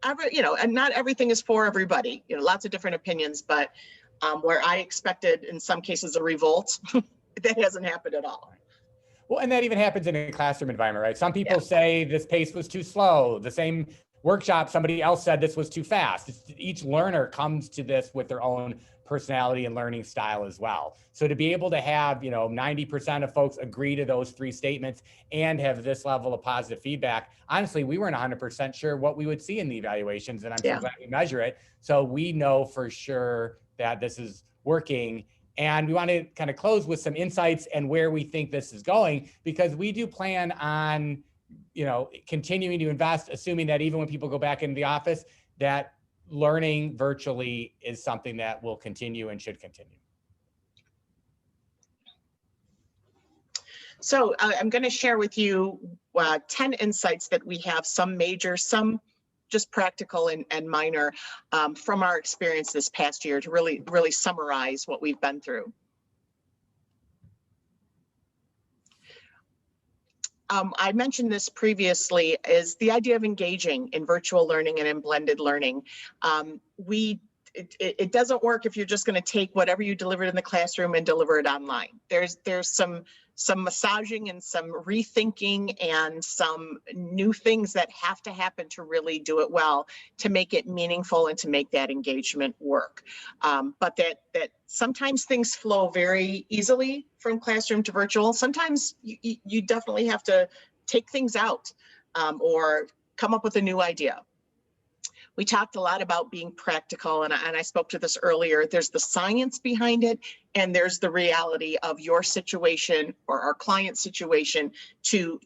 And not everything is for everybody. Lots of different opinions, but where I expected in some cases a revolt, that hasn't happened at all. Well, and that even happens in a classroom environment, right? Some people say this pace was too slow. The same workshop, somebody else said this was too fast. Each learner comes to this with their own personality and learning style as well. So to be able to have, 90% of folks agree to those 3 statements and have this level of positive feedback, honestly, we weren't 100% sure what we would see in the evaluations, and I'm so glad we measure it. So we know for sure that this is working. And we want to kind of close with some insights and where we think this is going, because we do plan on continuing to invest, assuming that even when people go back into the office, that learning virtually is something that will continue and should continue. So I'm going to share with you 10 insights that we have, some major, some just practical and minor, from our experience this past year, to really summarize what we've been through. I mentioned this previously, is the idea of engaging in virtual learning and in blended learning. It doesn't work if you're just going to take whatever you delivered in the classroom and deliver it online. There's some massaging and some rethinking and some new things that have to happen to really do it well, to make it meaningful and to make that engagement work. But that sometimes things flow very easily from classroom to virtual. Sometimes you definitely have to take things out or come up with a new idea. We talked a lot about being practical, and I spoke to this earlier. There's the science behind it, and there's the reality of your situation or our client situation to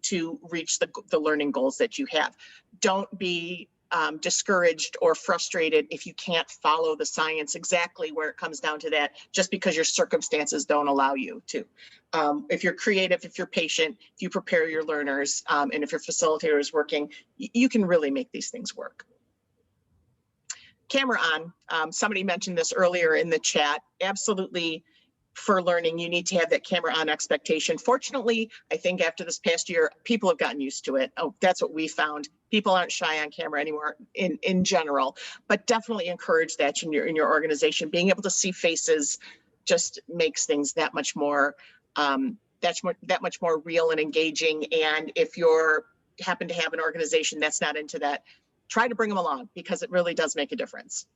reach the learning goals that you have. Don't be discouraged or frustrated if you can't follow the science exactly where it comes down to that, just because your circumstances don't allow you to. If you're creative, if you're patient, if you prepare your learners, and if your facilitator is working, you can really make these things work. Camera on. Somebody mentioned this earlier in the chat. Absolutely, for learning, you need to have that camera on expectation. Fortunately, I think after this past year, people have gotten used to it. Oh, that's what we found. People aren't shy on camera anymore in general, but definitely encourage that in your organization. Being able to see faces just makes things that much more that much more real and engaging. And if you're happen to have an organization that's not into that, try to bring them along, because it really does make a difference.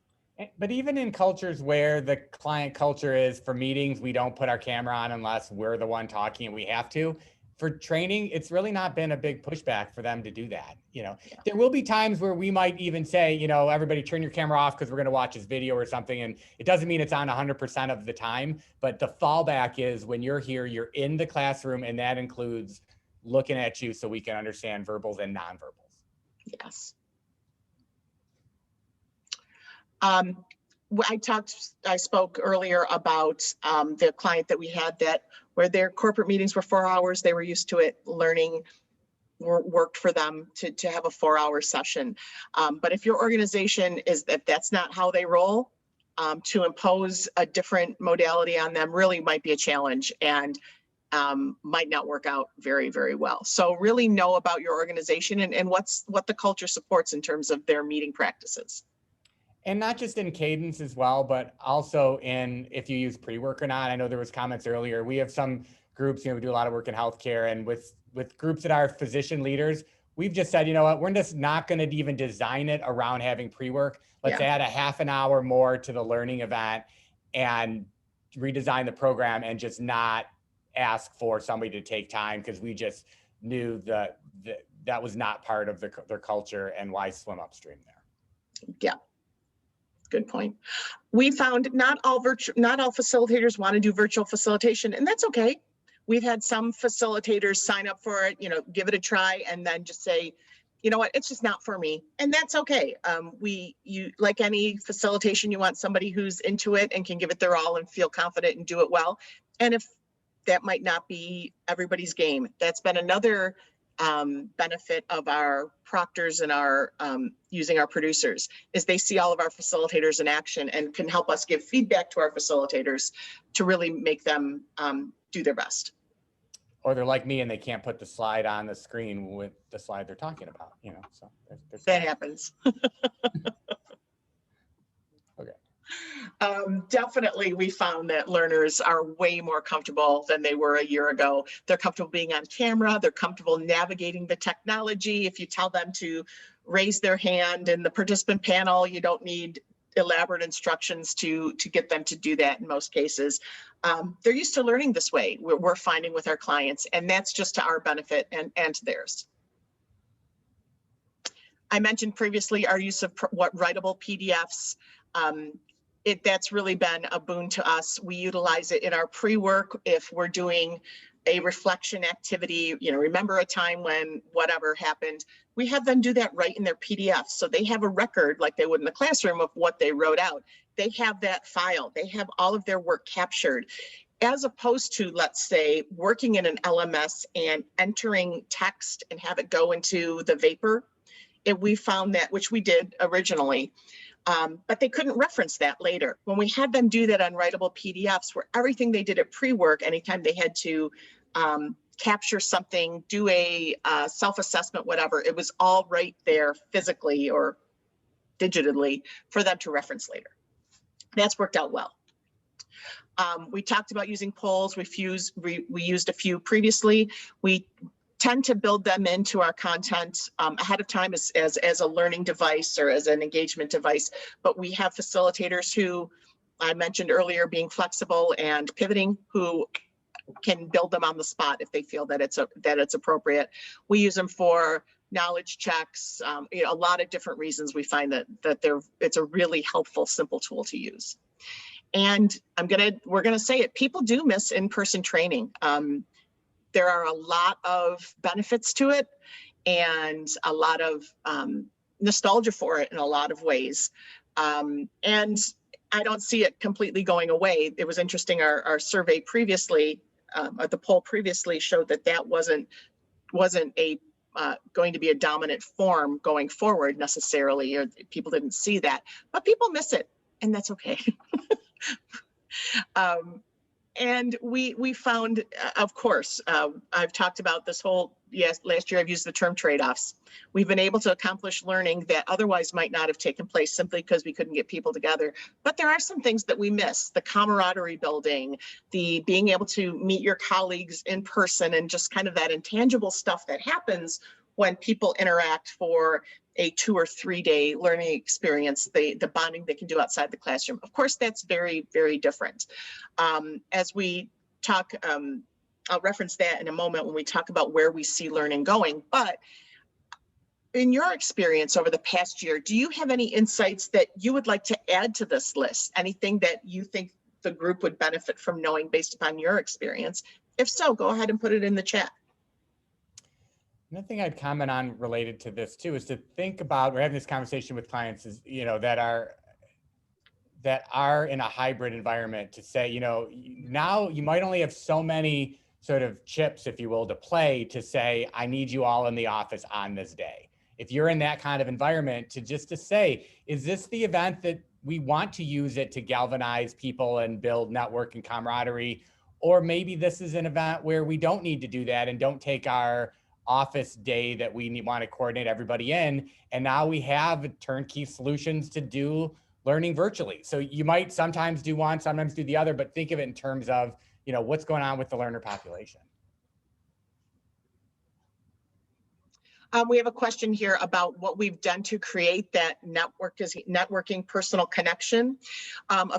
But even in cultures where the client culture is, for meetings, we don't put our camera on unless we're the one talking and we have to. For training, it's really not been a big pushback for them to do that. There will be times where we might even say, everybody turn your camera off because we're going to watch this video or something. And it doesn't mean it's on 100% of the time, but the fallback is when you're here, you're in the classroom, and that includes looking at you so we can understand verbals and nonverbals. Yes. I spoke earlier about the client that we had where their corporate meetings were 4 hours. They were used to it. Learning worked for them to have a 4-hour session. But if your organization that's not how they roll, to impose a different modality on them really might be a challenge, and might not work out very, very well. So really know about your organization and what the culture supports in terms of their meeting practices. And not just in cadence as well, but also in if you use pre-work or not. I know there was comments earlier. We have some groups, we do a lot of work in healthcare, and with groups that are physician leaders, we've just said, we're just not going to even design it around having pre-work. Let's add a half an hour more to the learning event and redesign the program, and just not ask for somebody to take time, because we just knew that was not part of their culture, and why swim upstream there. Yeah. Good point. We found not all facilitators want to do virtual facilitation, and that's okay. We've had some facilitators sign up for it, give it a try, and then just say, you know what, it's just not for me, and that's okay. Like any facilitation, you want somebody who's into it and can give it their all and feel confident and do it well. And if that might not be everybody's game, that's been another benefit of our proctors and our using our producers, is they see all of our facilitators in action and can help us give feedback to our facilitators to really make them do their best. Or they're like me and they can't put the slide on the screen with the slide they're talking about, so that happens. Okay. Definitely, we found that learners are way more comfortable than they were a year ago. They're comfortable being on camera. They're comfortable navigating the technology. If you tell them to raise their hand in the participant panel, you don't need elaborate instructions to get them to do that in most cases. They're used to learning this way, we're finding with our clients, and that's just to our benefit and to theirs. I mentioned previously our use of writable PDFs. That's really been a boon to us. We utilize it in our pre-work if we're doing a reflection activity, remember a time when whatever happened. We have them do that right in their PDF. So they have a record like they would in the classroom of what they wrote out. They have that file. They have all of their work captured, as opposed to, let's say, working in an LMS and entering text and have it go into the vapor. We found that, which we did originally, but they couldn't reference that later. When we had them do that on writable PDFs, where everything they did at pre-work, anytime they had to capture something, do a self-assessment, whatever, it was all right there physically or digitally for them to reference later. That's worked out well. We talked about using polls. We used a few previously. We tend to build them into our content ahead of time as a learning device or as an engagement device. But we have facilitators who I mentioned earlier being flexible and pivoting, who can build them on the spot if they feel that it's appropriate. We use them for knowledge checks, a lot of different reasons. We find that it's a really helpful, simple tool to use. And we're gonna say it. People do miss in-person training. There are a lot of benefits to it and a lot of nostalgia for it in a lot of ways. And I don't see it completely going away. It was interesting, our survey previously, the poll previously showed that wasn't going to be a dominant form going forward necessarily, or people didn't see that, but people miss it, and that's okay. And we found, of course, I've talked about this whole, yes, last year I've used the term trade-offs. We've been able to accomplish learning that otherwise might not have taken place simply because we couldn't get people together. But there are some things that we miss: the camaraderie building, the being able to meet your colleagues in person, and just kind of that intangible stuff that happens when people interact for a 2 or 3 day learning experience, the bonding they can do outside the classroom. Of course, that's very, very different. As we talk, I'll reference that in a moment when we talk about where we see learning going. But in your experience over the past year, do you have any insights that you would like to add to this list? Anything that you think the group would benefit from knowing based upon your experience? If so, go ahead and put it in the chat. Another thing I'd comment on related to this too is to think about, we're having this conversation with clients, is, you know, that are in a hybrid environment, to say, you know, now you might only have so many sort of chips, if you will, to play, to say, I need you all in the office on this day. If you're in that kind of environment, to say, is this the event that we want to use it to galvanize people and build network and camaraderie? Or maybe this is an event where we don't need to do that and don't take our office day that we want to coordinate everybody in. And now we have turnkey solutions to do learning virtually. So you might sometimes do one, sometimes do the other, but think of it in terms of, you know, what's going on with the learner population. We have a question here about what we've done to create that networking personal connection. I have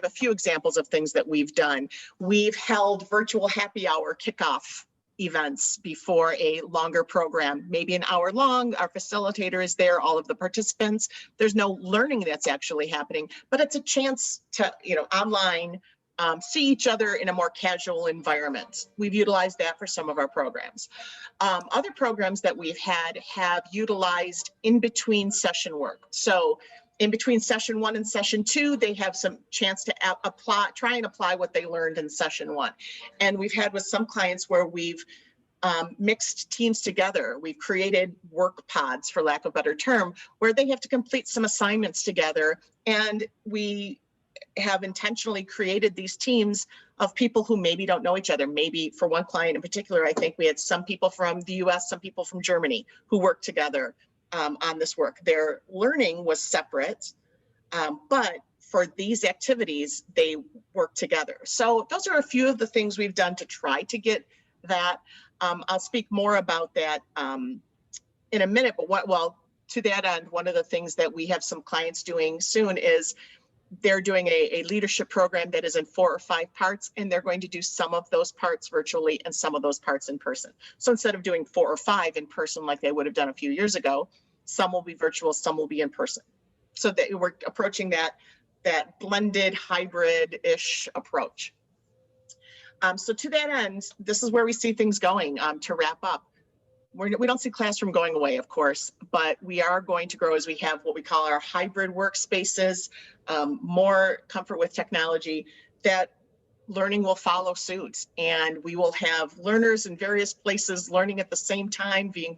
a few examples of things that we've done. We've held virtual happy hour kickoff events before a longer program, maybe an hour long. Our facilitator is there, all of the participants. There's no learning that's actually happening, but it's a chance to, you know, online, see each other in a more casual environment. We've utilized that for some of our programs. Other programs that we've had have utilized in between session work. So in between session 1 and session 2, they have some chance to try and apply what they learned in session 1. And we've had with some clients where we've mixed teams together. We've created work pods, for lack of a better term, where they have to complete some assignments together. And we have intentionally created these teams of people who maybe don't know each other. Maybe for one client in particular, I think we had some people from the US, some people from Germany who worked together on this work. Their learning was separate, but for these activities, they work together. So those are a few of the things we've done to try to get that. I'll speak more about that in a minute, but to that end, one of the things that we have some clients doing soon is they're doing a leadership program that is in 4 or 5 parts, and they're going to do some of those parts virtually and some of those parts in person. So instead of doing 4 or 5 in person like they would have done a few years ago, some will be virtual, some will be in person. So that we're approaching that blended hybrid-ish approach. So to that end, this is where we see things going. To wrap up, we don't see classroom going away, of course, but we are going to grow as we have what we call our hybrid workspaces, more comfort with technology, that learning will follow suit, and we will have learners in various places learning at the same time, being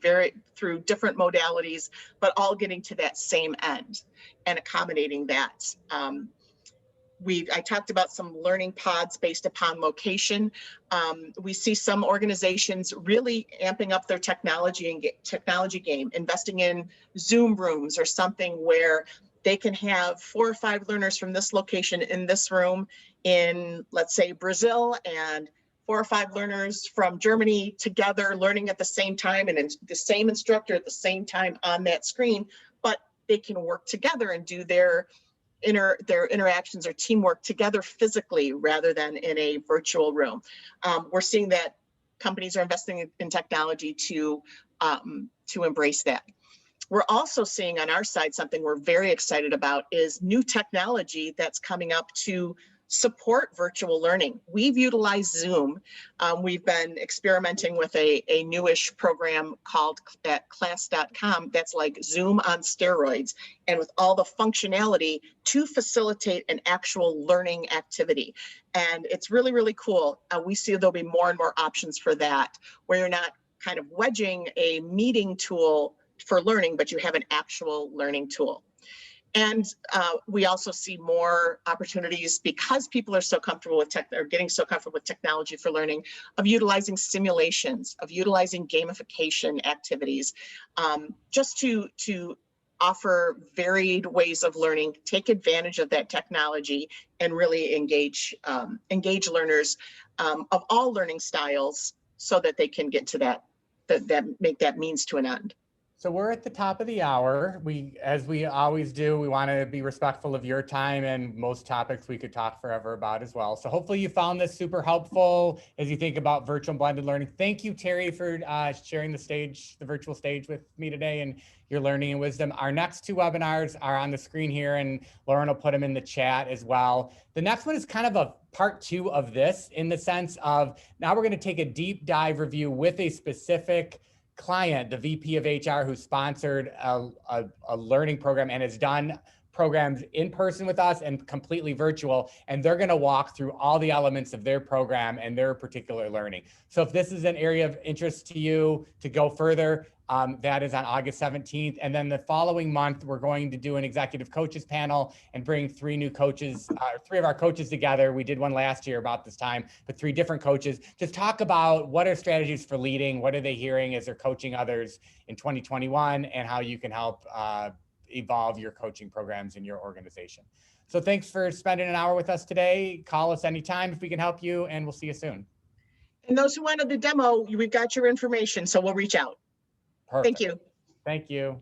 through different modalities, but all getting to that same end and accommodating that. I talked about some learning pods based upon location. We see some organizations really amping up their technology game, investing in Zoom rooms or something where they can have 4 or 5 learners from this location in this room in, let's say, Brazil, and 4 or 5 learners from Germany together learning at the same time, and the same instructor at the same time on that screen, but they can work together and do their interactions or teamwork together physically rather than in a virtual room. We're seeing that companies are investing in technology to embrace that. We're also seeing on our side something we're very excited about is new technology that's coming up to support virtual learning. We've utilized Zoom. We've been experimenting with a newish program called at class.com that's like Zoom on steroids, and with all the functionality to facilitate an actual learning activity. And it's really, really cool. We see there'll be more and more options for that, where you're not kind of wedging a meeting tool for learning, but you have an actual learning tool. And we also see more opportunities because people are so comfortable with tech, or getting so comfortable with technology for learning, of utilizing simulations, of utilizing gamification activities, just to offer varied ways of learning, take advantage of that technology, and really engage learners of all learning styles so that they can get to that make that means to an end. So we're at the top of the hour. As we always do, we want to be respectful of your time, and most topics we could talk forever about as well. So hopefully you found this super helpful as you think about virtual and blended learning. Thank you, Terry, for sharing the virtual stage with me today and your learning and wisdom. Our next 2 webinars are on the screen here, and Lauren will put them in the chat as well. The next one is kind of a part 2 of this, in the sense of now we're going to take a deep dive review with a specific client, the VP of HR, who sponsored a learning program and has done programs in person with us and completely virtual. And they're going to walk through all the elements of their program and their particular learning. So if this is an area of interest to you to go further, that is on August 17th. And then the following month, we're going to do an executive coaches panel and bring 3 new coaches, 3 of our coaches together. We did one last year about this time, but 3 different coaches to talk about what are strategies for leading, what are they hearing as they're coaching others in 2021, and how you can help evolve your coaching programs in your organization. So thanks for spending an hour with us today. Call us anytime if we can help you, and we'll see you soon. And those who wanted the demo, we've got your information, so we'll reach out. Perfect. Thank you. Thank you.